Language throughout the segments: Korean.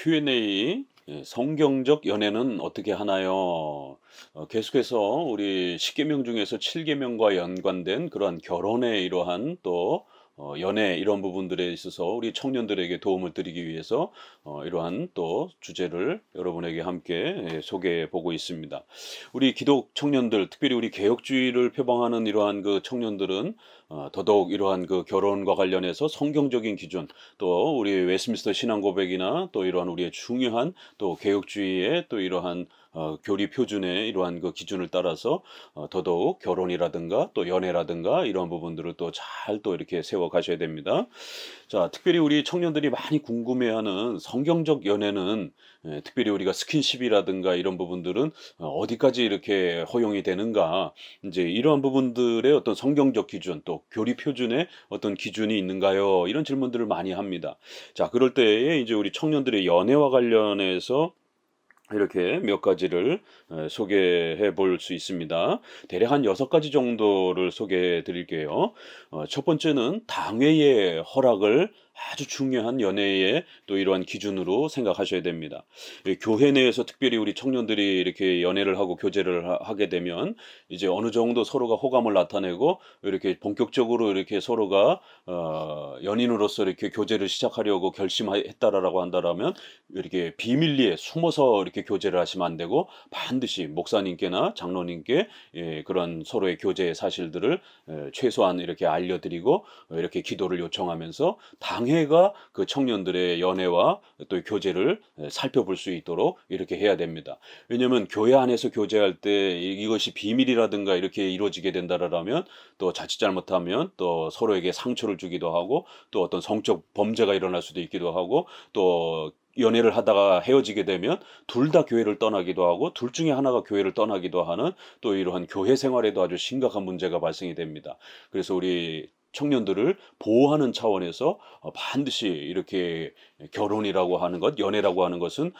Q&A. 성경적 연애는 어떻게 하나요? 계속해서 우리 10계명 중에서 7계명과 연관된 그러한 결혼의 이러한 또 연애 이런 부분들에 있어서 우리 청년들에게 도움을 드리기 위해서 이러한 또 주제를 여러분에게 함께 소개해 보고 있습니다. 우리 기독 청년들, 특별히 우리 개혁주의를 표방하는 이러한 그 청년들은 더더욱 이러한 그 결혼과 관련해서 성경적인 기준, 또 우리 웨스민스터 신앙 고백이나 또 이러한 우리의 중요한 또 개혁주의의 또 이러한 교리 표준의 이러한 그 기준을 따라서 더더욱 결혼이라든가 또 연애라든가 이러한 부분들을 또 잘 또 이렇게 세워 가셔야 됩니다. 자, 특별히 우리 청년들이 많이 궁금해하는 성경적 연애는 특별히 우리가 스킨십이라든가 이런 부분들은 어디까지 이렇게 허용이 되는가, 이제 이러한 부분들의 어떤 성경적 기준 또 교리 표준의 어떤 기준이 있는가요? 이런 질문들을 많이 합니다. 자, 그럴 때에 이제 우리 청년들의 연애와 관련해서 이렇게 몇 가지를 소개해 볼 수 있습니다. 대략 한 6가지 정도를 소개해 드릴게요. 첫 번째는 당회의 허락을 아주 중요한 연애의 또 이러한 기준으로 생각하셔야 됩니다. 교회 내에서 특별히 우리 청년들이 이렇게 연애를 하고 교제를 하게 되면 이제 어느 정도 서로가 호감을 나타내고 이렇게 본격적으로 이렇게 서로가 연인으로서 이렇게 교제를 시작하려고 결심했다라고 한다라면 이렇게 비밀리에 숨어서 이렇게 교제를 하시면 안 되고 반드시 목사님께나 장로님께 그런 서로의 교제의 사실들을 최소한 이렇게 알려드리고 이렇게 기도를 요청하면서 당회가 그 청년들의 연애와 또 교제를 살펴볼 수 있도록 이렇게 해야 됩니다. 왜냐하면 교회 안에서 교제할 때 이것이 비밀이라든가 이렇게 이루어지게 된다라면 또 자칫 잘못하면 또 서로에게 상처를 주기도 하고 또 어떤 성적 범죄가 일어날 수도 있기도 하고 또 연애를 하다가 헤어지게 되면 둘 다 교회를 떠나기도 하고 둘 중에 하나가 교회를 떠나기도 하는 또 이러한 교회 생활에도 아주 심각한 문제가 발생이 됩니다. 그래서 우리 청년들을 보호하는 차원에서 반드시 이렇게 결혼이라고 하는 것, 연애라고 하는 것은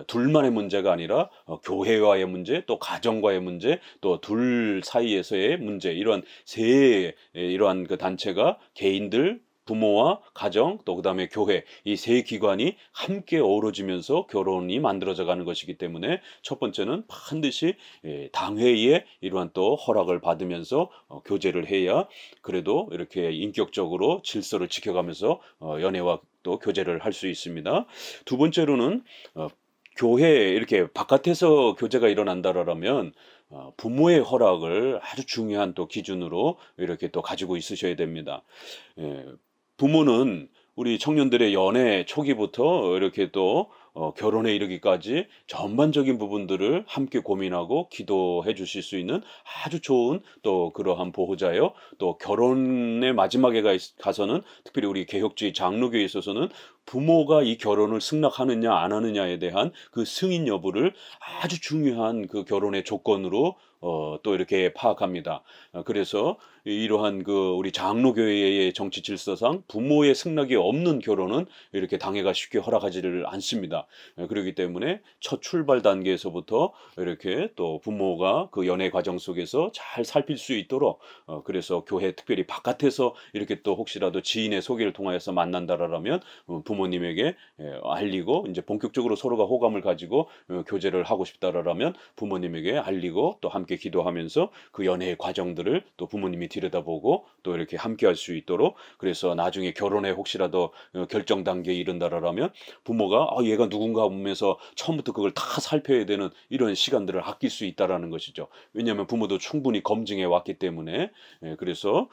둘만의 문제가 아니라 교회와의 문제, 또 가정과의 문제, 또 둘 사이에서의 문제, 이러한 세 이러한 그 단체가 개인들, 부모와 가정 또 그다음에 교회, 이 세 기관이 함께 어우러지면서 결혼이 만들어져 가는 것이기 때문에 첫 번째는 반드시 당회의 이러한 또 허락을 받으면서 교제를 해야 그래도 이렇게 인격적으로 질서를 지켜가면서 연애와 또 교제를 할 수 있습니다. 두 번째로는 교회 이렇게 바깥에서 교제가 일어난다라면 부모의 허락을 아주 중요한 또 기준으로 이렇게 또 가지고 있으셔야 됩니다. 예. 부모는 우리 청년들의 연애 초기부터 이렇게 또 결혼에 이르기까지 전반적인 부분들을 함께 고민하고 기도해 주실 수 있는 아주 좋은 또 그러한 보호자요. 또 결혼의 마지막에 가서는 특별히 우리 개혁주의 장로교에 있어서는 부모가 이 결혼을 승낙하느냐 안 하느냐에 대한 그 승인 여부를 아주 중요한 그 결혼의 조건으로 또 이렇게 파악합니다. 그래서 이러한 그 우리 장로교회의 정치 질서상 부모의 승낙이 없는 결혼은 이렇게 당회가 쉽게 허락하지를 않습니다. 그렇기 때문에 첫 출발 단계에서부터 이렇게 또 부모가 그 연애 과정 속에서 잘 살필 수 있도록 그래서 교회 특별히 바깥에서 이렇게 또 혹시라도 지인의 소개를 통하여서 만난다라면 부모님에게 알리고 이제 본격적으로 서로가 호감을 가지고 교제를 하고 싶다라면 부모님에게 알리고 또 함께 기도하면서 그 연애의 과정들을 또 부모님이 들여다보고 또 이렇게 함께 할 수 있도록, 그래서 나중에 결혼에 혹시라도 결정 단계에 이른다라면 부모가 얘가 누군가 보면서 처음부터 그걸 다 살펴야 되는 이런 시간들을 아낄 수 있다라는 것이죠. 왜냐하면 부모도 충분히 검증해 왔기 때문에. 그래서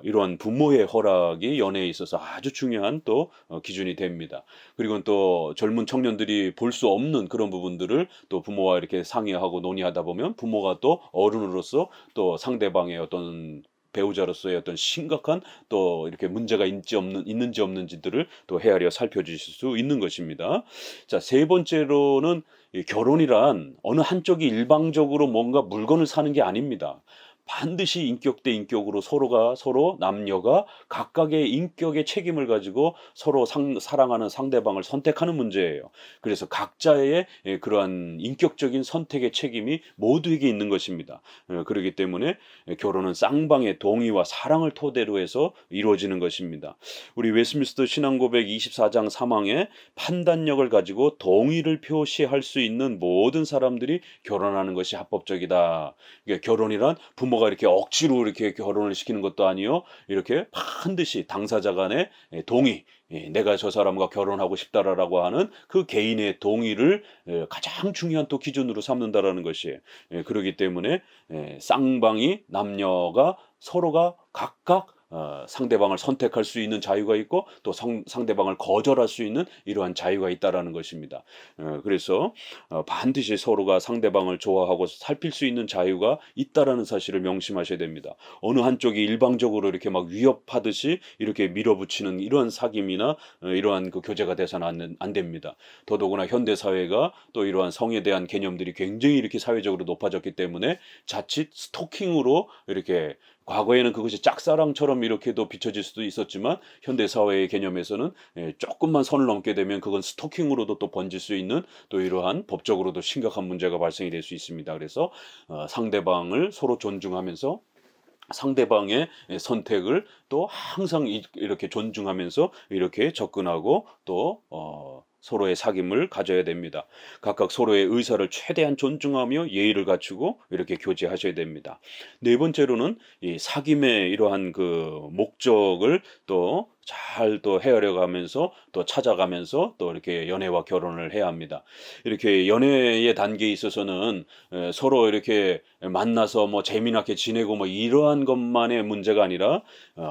이러한 부모의 허락이 연애에 있어서 아주 중요한 또 기준이 됩니다. 그리고 또 젊은 청년들이 볼 수 없는 그런 부분들을 또 부모와 이렇게 상의하고 논의하다 보면 부모가 또 어른으로서 또 상대방의 어떤 배우자로서의 어떤 심각한 또 이렇게 문제가 있는지 없는지들을 또 헤아려 살펴주실 수 있는 것입니다. 자, 세 번째로는 이 결혼이란 어느 한쪽이 일방적으로 뭔가 물건을 사는 게 아닙니다. 반드시 인격 대 인격으로 서로가 서로 남녀가 각각의 인격의 책임을 가지고 서로 사랑하는 상대방을 선택하는 문제예요. 그래서 각자의 그러한 인격적인 선택의 책임이 모두에게 있는 것입니다. 그렇기 때문에 결혼은 쌍방의 동의와 사랑을 토대로 해서 이루어지는 것입니다. 우리 웨스트민스터 신앙고백 24장 3항에 판단력을 가지고 동의를 표시할 수 있는 모든 사람들이 결혼하는 것이 합법적이다. 그러니까 결혼이란 부모가 이렇게 억지로 이렇게 결혼을 시키는 것도 아니요. 이렇게 반드시 당사자 간의 동의, 내가 저 사람과 결혼하고 싶다라고 하는 그 개인의 동의를 가장 중요한 또 기준으로 삼는다라는 것이에요. 그렇기 때문에 쌍방이 남녀가 서로가 각각 상대방을 선택할 수 있는 자유가 있고 또 상대방을 거절할 수 있는 이러한 자유가 있다라는 것입니다. 그래서 반드시 서로가 상대방을 좋아하고 살필 수 있는 자유가 있다라는 사실을 명심하셔야 됩니다. 어느 한쪽이 일방적으로 이렇게 막 위협하듯이 이렇게 밀어붙이는 이러한 사귐이나 이러한 그 교제가 돼서는 안 됩니다. 더더구나 현대 사회가 또 이러한 성에 대한 개념들이 굉장히 이렇게 사회적으로 높아졌기 때문에 자칫 스토킹으로 이렇게 과거에는 그것이 짝사랑처럼 이렇게도 비춰질 수도 있었지만 현대 사회의 개념에서는 조금만 선을 넘게 되면 그건 스토킹으로도 또 번질 수 있는 또 이러한 법적으로도 심각한 문제가 발생이 될 수 있습니다. 그래서 상대방을 서로 존중하면서 상대방의 선택을 또 항상 이렇게 존중하면서 이렇게 접근하고 또 서로의 사귐을 가져야 됩니다. 각각 서로의 의사를 최대한 존중하며 예의를 갖추고 이렇게 교제하셔야 됩니다. 네 번째로는 이 사귐의 이러한 그 목적을 또 잘 또 헤아려 가면서 또 찾아가면서 또 이렇게 연애와 결혼을 해야 합니다. 이렇게 연애의 단계에 있어서는 서로 이렇게 만나서 뭐 재미나게 지내고 뭐 이러한 것만의 문제가 아니라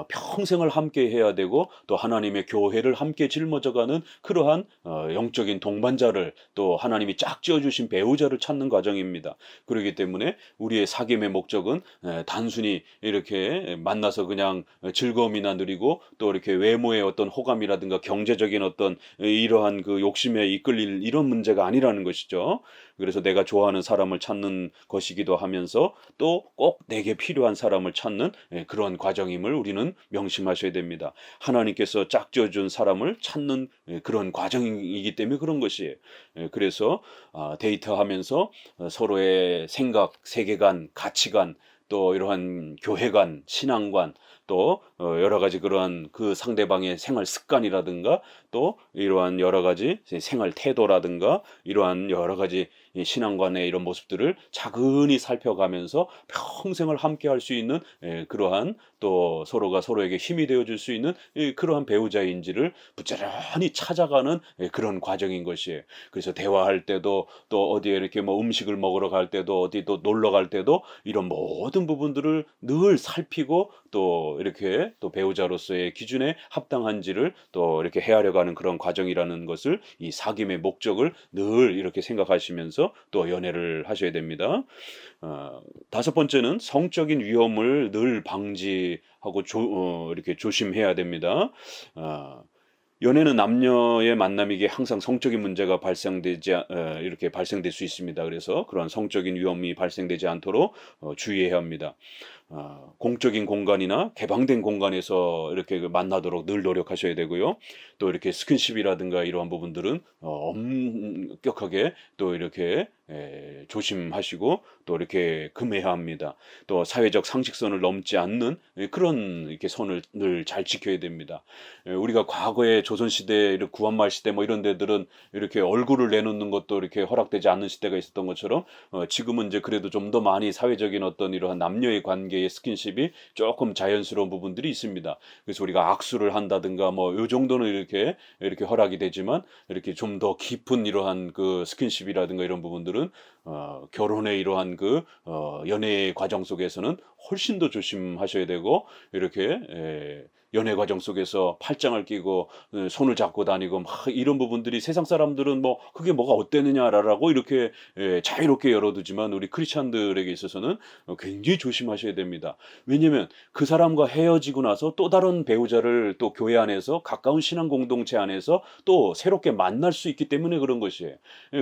평생을 함께 해야 되고 또 하나님의 교회를 함께 짊어져가는 그러한 영적인 동반자를 또 하나님이 짝 지어주신 배우자를 찾는 과정입니다. 그렇기 때문에 우리의 사귐의 목적은 단순히 이렇게 만나서 그냥 즐거움이나 누리고 또 이렇게 외모의 어떤 호감이라든가 경제적인 어떤 이러한 그 욕심에 이끌릴 이런 문제가 아니라는 것이죠. 그래서 내가 좋아하는 사람을 찾는 것이기도 하면서 또 꼭 내게 필요한 사람을 찾는 그런 과정임을 우리는 명심하셔야 됩니다. 하나님께서 짝지어준 사람을 찾는 그런 과정이기 때문에 그런 것이에요. 그래서 데이트하면서 서로의 생각, 세계관, 가치관, 또 이러한 교회관, 신앙관, 또 여러 가지 그러한 그 상대방의 생활 습관이라든가 또 이러한 여러 가지 생활 태도라든가 이러한 여러 가지 신앙관의 이런 모습들을 차근히 살펴가면서 평생을 함께 할 수 있는 그러한 또 서로가 서로에게 힘이 되어줄 수 있는 그러한 배우자인지를 부지런히 찾아가는 그런 과정인 것이에요. 그래서 대화할 때도 또 어디에 이렇게 뭐 음식을 먹으러 갈 때도 어디 또 놀러 갈 때도 이런 모든 부분들을 늘 살피고 또 이렇게 또 배우자로서의 기준에 합당한지를 또 이렇게 헤아려가는 그런 과정이라는 것을 이 사귐의 목적을 늘 이렇게 생각하시면서 또 연애를 하셔야 됩니다. 다섯 번째는 성적인 위험을 늘 방지하고 이렇게 조심해야 됩니다. 연애는 남녀의 만남이기에 항상 성적인 문제가 이렇게 발생될 수 있습니다. 그래서 그런 성적인 위험이 발생되지 않도록 주의해야 합니다. 공적인 공간이나 개방된 공간에서 이렇게 만나도록 늘 노력하셔야 되고요. 또 이렇게 스킨십이라든가 이러한 부분들은 엄격하게 또 이렇게 조심하시고 또 이렇게 금해야 합니다. 또 사회적 상식선을 넘지 않는 그런 이렇게 선을 늘 잘 지켜야 됩니다. 우리가 과거에 조선시대, 구한말 시대 뭐 이런 데들은 이렇게 얼굴을 내놓는 것도 이렇게 허락되지 않는 시대가 있었던 것처럼 지금은 이제 그래도 좀 더 많이 사회적인 어떤 이러한 남녀의 관계의 스킨십이 조금 자연스러운 부분들이 있습니다. 그래서 우리가 악수를 한다든가 뭐 요 정도는 이렇게 허락이 되지만 이렇게 좀 더 깊은 이러한 그 스킨십이라든가 이런 부분들은 결혼의 이러한 그 연애의 과정 속에서는 훨씬 더 조심하셔야 되고 이렇게 연애 과정 속에서 팔짱을 끼고 손을 잡고 다니고 막 이런 부분들이 세상 사람들은 뭐 그게 뭐가 어때느냐라고 이렇게 자유롭게 열어두지만 우리 크리스찬들에게 있어서는 굉장히 조심하셔야 됩니다. 왜냐면 그 사람과 헤어지고 나서 또 다른 배우자를 또 교회 안에서 가까운 신앙 공동체 안에서 또 새롭게 만날 수 있기 때문에 그런 것이에요.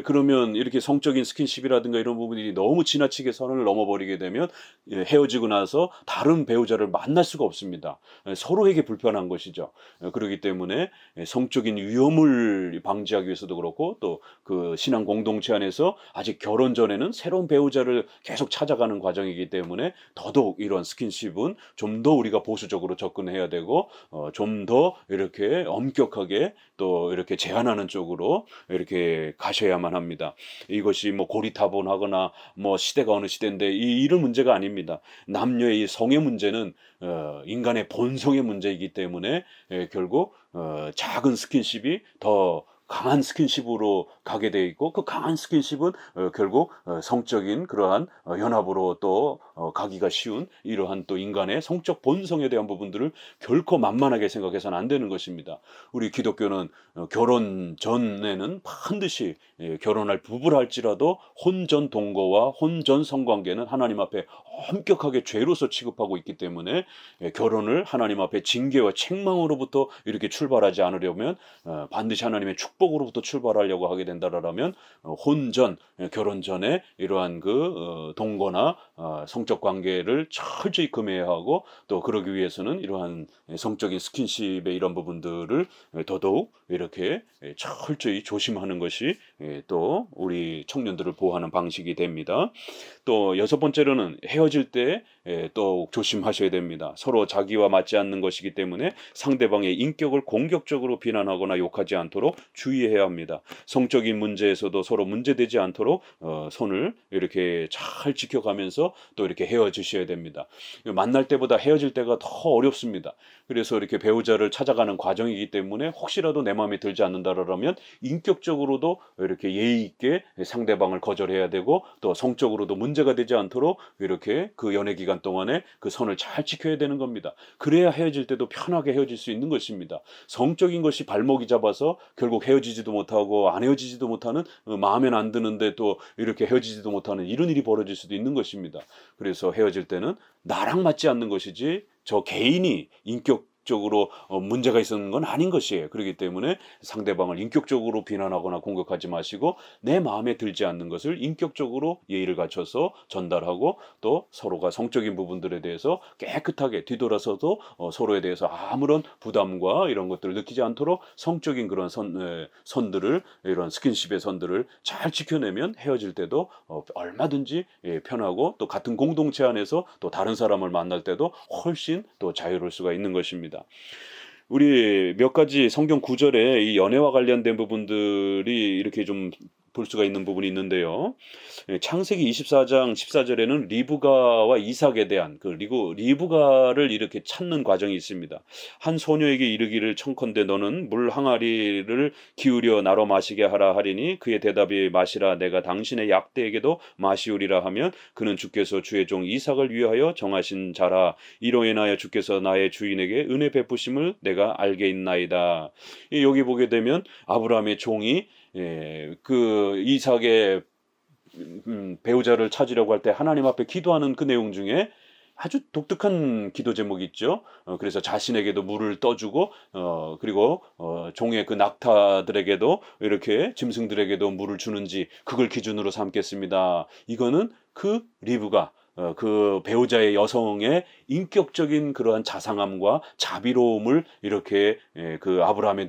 그러면 이렇게 성적인 스킨십이라든가 이런 부분들이 너무 지나치게 선을 넘어버리게 되면 헤어지고 나서 다른 배우자를 만날 수가 없습니다. 서로에게 불편한 것이죠. 그렇기 때문에 성적인 위험을 방지하기 위해서도 그렇고 또 그 신앙 공동체 안에서 아직 결혼 전에는 새로운 배우자를 계속 찾아가는 과정이기 때문에 더더욱 이런 스킨십은 좀 더 우리가 보수적으로 접근해야 되고 좀 더 이렇게 엄격하게 또 이렇게 제한하는 쪽으로 이렇게 가셔야만 합니다. 이것이 뭐 고리타분하거나 뭐 시대가 어느 시대인데 이런 문제가 아닙니다. 남녀의 이 성의 문제는 인간의 본성의 문제이기 때문에 결국 작은 스킨십이 더 강한 스킨십으로 가게 돼 있고 그 강한 스킨십은 결국 성적인 그러한 연합으로 또 가기가 쉬운 이러한 또 인간의 성적 본성에 대한 부분들을 결코 만만하게 생각해서는 안 되는 것입니다. 우리 기독교는 결혼 전에는 반드시 결혼할 부부라 할지라도 혼전 동거와 혼전 성관계는 하나님 앞에 엄격하게 죄로서 취급하고 있기 때문에 결혼을 하나님 앞에 징계와 책망으로부터 이렇게 출발하지 않으려면 반드시 하나님의 축복으로부터 출발하려고 하게 된다라면 혼전 결혼 전에 이러한 그 동거나 성적 관계를 철저히 금해야 하고 또 그러기 위해서는 이러한 성적인 스킨십의 이런 부분들을 더더욱 이렇게 철저히 조심하는 것이 또 우리 청년들을 보호하는 방식이 됩니다. 또 여섯 번째로는 헤어질 때 또 조심하셔야 됩니다. 서로 자기와 맞지 않는 것이기 때문에 상대방의 인격을 공격적으로 비난하거나 욕하지 않도록 주의해야 합니다. 성적인 문제에서도 서로 문제되지 않도록 손을 이렇게 잘 지켜가면서 또 이렇게 헤어지셔야 됩니다. 만날 때보다 헤어질 때가 더 어렵습니다. 그래서 이렇게 배우자를 찾아가는 과정이기 때문에 혹시라도 내 마음에 들지 않는다라면 인격적으로도 이렇게 예의 있게 상대방을 거절해야 되고 또 성적으로도 문제가 되지 않도록 이렇게 그 연애 기간 동안에 그 선을 잘 지켜야 되는 겁니다. 그래야 헤어질 때도 편하게 헤어질 수 있는 것입니다. 성적인 것이 발목이 잡아서 결국 헤어지지도 못하고 안 헤어지지도 못하는 마음에 안 드는데 또 이렇게 헤어지지도 못하는 이런 일이 벌어질 수도 있는 것입니다. 그래서 헤어질 때는 나랑 맞지 않는 것이지 저 개인이 인격적으로 문제가 있었는 건 아닌 것이에요. 그렇기 때문에 상대방을 인격적으로 비난하거나 공격하지 마시고 내 마음에 들지 않는 것을 인격적으로 예의를 갖춰서 전달하고 또 서로가 성적인 부분들에 대해서 깨끗하게 뒤돌아서도 서로에 대해서 아무런 부담과 이런 것들을 느끼지 않도록 성적인 그런 선들을 이런 스킨십의 선들을 잘 지켜내면 헤어질 때도 얼마든지 편하고 또 같은 공동체 안에서 또 다른 사람을 만날 때도 훨씬 또 자유로울 수가 있는 것입니다. 우리 몇 가지 성경 구절에 이 연애와 관련된 부분들이 이렇게 좀 볼 수가 있는 부분이 있는데요. 창세기 24장 14절에는 리브가와 이삭에 대한 그 리브가를 이렇게 찾는 과정이 있습니다. 한 소녀에게 이르기를 청컨대 너는 물 항아리를 기울여 나로 마시게 하라 하리니 그의 대답이 마시라 내가 당신의 약대에게도 마시우리라 하면 그는 주께서 주의 종 이삭을 위하여 정하신 자라 이로 인하여 주께서 나의 주인에게 은혜 베푸심을 내가 알게 있나이다. 여기 보게 되면 아브라함의 종이 그 이삭의 배우자를 찾으려고 할 때 하나님 앞에 기도하는 그 내용 중에 아주 독특한 기도 제목이 있죠. 그래서 자신에게도 물을 떠주고 그리고 종의 그 낙타들에게도 이렇게 짐승들에게도 물을 주는지 그걸 기준으로 삼겠습니다. 이거는 그 리브가 그 배우자의 여성의 인격적인 그러한 자상함과 자비로움을 이렇게 그 아브라함의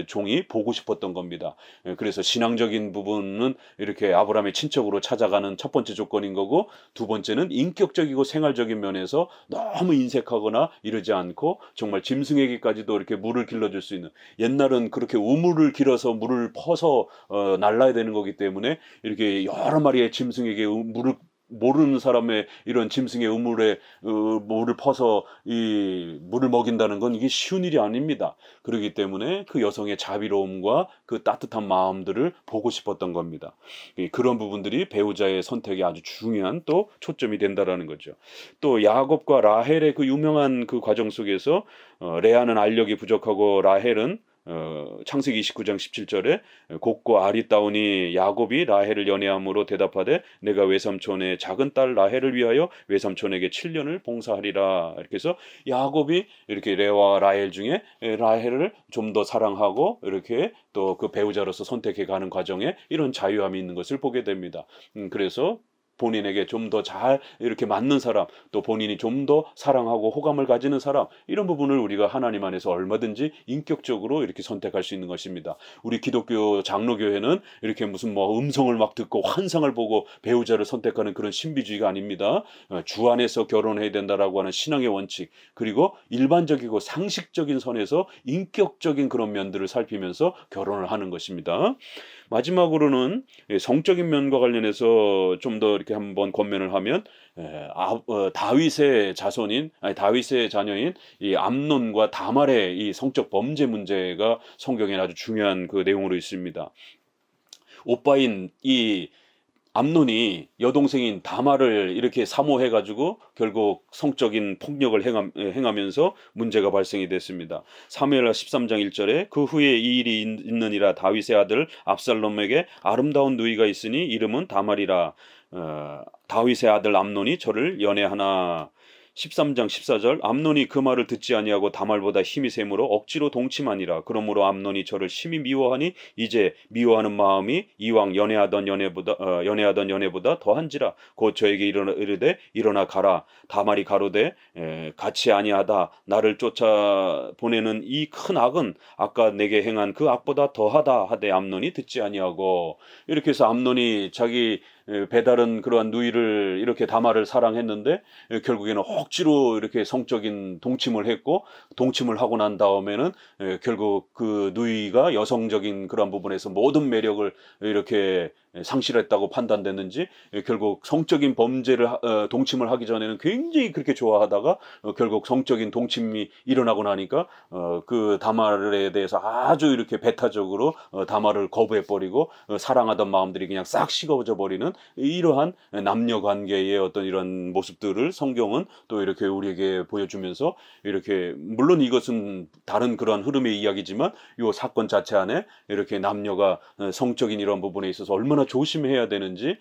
종이 보고 싶었던 겁니다. 그래서 신앙적인 부분은 이렇게 아브라함의 친척으로 찾아가는 첫 번째 조건인 거고 두 번째는 인격적이고 생활적인 면에서 너무 인색하거나 이러지 않고 정말 짐승에게까지도 이렇게 물을 길러줄 수 있는 옛날은 그렇게 우물을 길어서 물을 퍼서 날라야 되는 거기 때문에 이렇게 여러 마리의 짐승에게 물을 모르는 사람의 이런 짐승의 우물에 물을 퍼서 이 물을 먹인다는 건 이게 쉬운 일이 아닙니다. 그렇기 때문에 그 여성의 자비로움과 그 따뜻한 마음들을 보고 싶었던 겁니다. 그런 부분들이 배우자의 선택에 아주 중요한 또 초점이 된다라는 거죠. 또 야곱과 라헬의 그 유명한 그 과정 속에서 레아는 알력이 부족하고 라헬은 창세기 29장 17절에 곱고 아리따우니 야곱이 라헬을 연애함으로 대답하되 내가 외삼촌의 작은 딸 라헬을 위하여 외삼촌에게 7년을 봉사하리라. 이렇게 해서 야곱이 이렇게 레아와 라헬 중에 라헬을 좀 더 사랑하고 이렇게 또 그 배우자로서 선택해 가는 과정에 이런 자유함이 있는 것을 보게 됩니다. 그래서 본인에게 좀 더 잘 이렇게 맞는 사람, 또 본인이 좀 더 사랑하고 호감을 가지는 사람, 이런 부분을 우리가 하나님 안에서 얼마든지 인격적으로 이렇게 선택할 수 있는 것입니다. 우리 기독교 장로교회는 이렇게 무슨 뭐 음성을 막 듣고 환상을 보고 배우자를 선택하는 그런 신비주의가 아닙니다. 주 안에서 결혼해야 된다라고 하는 신앙의 원칙, 그리고 일반적이고 상식적인 선에서 인격적인 그런 면들을 살피면서 결혼을 하는 것입니다. 마지막으로는 성적인 면과 관련해서 좀 더 이렇게 한번 권면을 하면 다윗의 자손인 아니 다윗의 자녀인 이 암논과 다말의 이 성적 범죄 문제가 성경에 아주 중요한 그 내용으로 있습니다. 오빠인 이 암논이 여동생인 다말을 이렇게 사모해가지고 결국 성적인 폭력을 행하면서 문제가 발생이 됐습니다. 사무엘하 13장 1절에 그 후에 이 일이 있느니라 다윗의 아들 압살롬에게 아름다운 누이가 있으니 이름은 다말이라. 다윗의 아들 암논이 저를 연애하나. 13장 14절 암논이 그 말을 듣지 아니하고 다말보다 힘이 세므로 억지로 동침하니라. 그러므로 암논이 저를 심히 미워하니 이제 미워하는 마음이 이왕 연애하던 연애보다 더한지라. 곧 저에게 이르되 일어나 가라. 다말이 가로되 같이 아니하다. 나를 쫓아 보내는 이 큰 악은 아까 내게 행한 그 악보다 더하다 하되 암논이 듣지 아니하고. 이렇게 해서 암논이 자기 배다른 그러한 누이를 이렇게 다말을 사랑했는데 결국에는 억지로 이렇게 성적인 동침을 했고, 동침을 하고 난 다음에는 결국 그 누이가 여성적인 그런 부분에서 모든 매력을 이렇게 상실했다고 판단됐는지 결국 성적인 범죄를 동침을 하기 전에는 굉장히 그렇게 좋아하다가 결국 성적인 동침이 일어나고 나니까 그 다말에 대해서 아주 이렇게 배타적으로 다말을 거부해버리고 사랑하던 마음들이 그냥 싹 식어져 버리는 이러한 남녀 관계의 어떤 이런 모습들을 성경은 또 이렇게 우리에게 보여주면서, 이렇게 물론 이것은 다른 그러한 흐름의 이야기지만 이 사건 자체 안에 이렇게 남녀가 성적인 이런 부분에 있어서 얼마나 조심해야 되는지,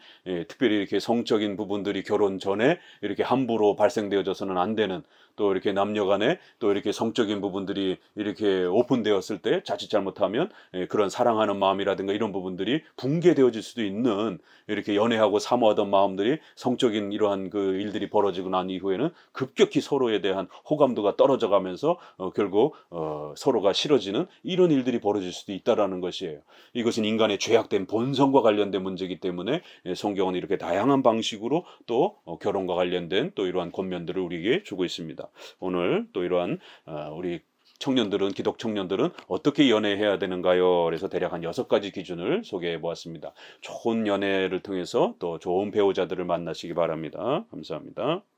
특별히 이렇게 성적인 부분들이 결혼 전에 이렇게 함부로 발생되어져서는 안 되는, 또 이렇게 남녀 간에 또 이렇게 성적인 부분들이 이렇게 오픈되었을 때 자칫 잘못하면 그런 사랑하는 마음이라든가 이런 부분들이 붕괴되어질 수도 있는, 이렇게 연애하고 사모하던 마음들이 성적인 이러한 그 일들이 벌어지고 난 이후에는 급격히 서로에 대한 호감도가 떨어져 가면서 결국 서로가 싫어지는 이런 일들이 벌어질 수도 있다라는 것이에요. 이것은 인간의 죄악된 본성과 관련된 문제이기 때문에 성경은 이렇게 다양한 방식으로 또 결혼과 관련된 또 이러한 권면들을 우리에게 주고 있습니다. 오늘 또 이러한 우리 기독 청년들은 어떻게 연애해야 되는가요? 그래서 대략 한 6가지 기준을 소개해 보았습니다. 좋은 연애를 통해서 또 좋은 배우자들을 만나시기 바랍니다. 감사합니다.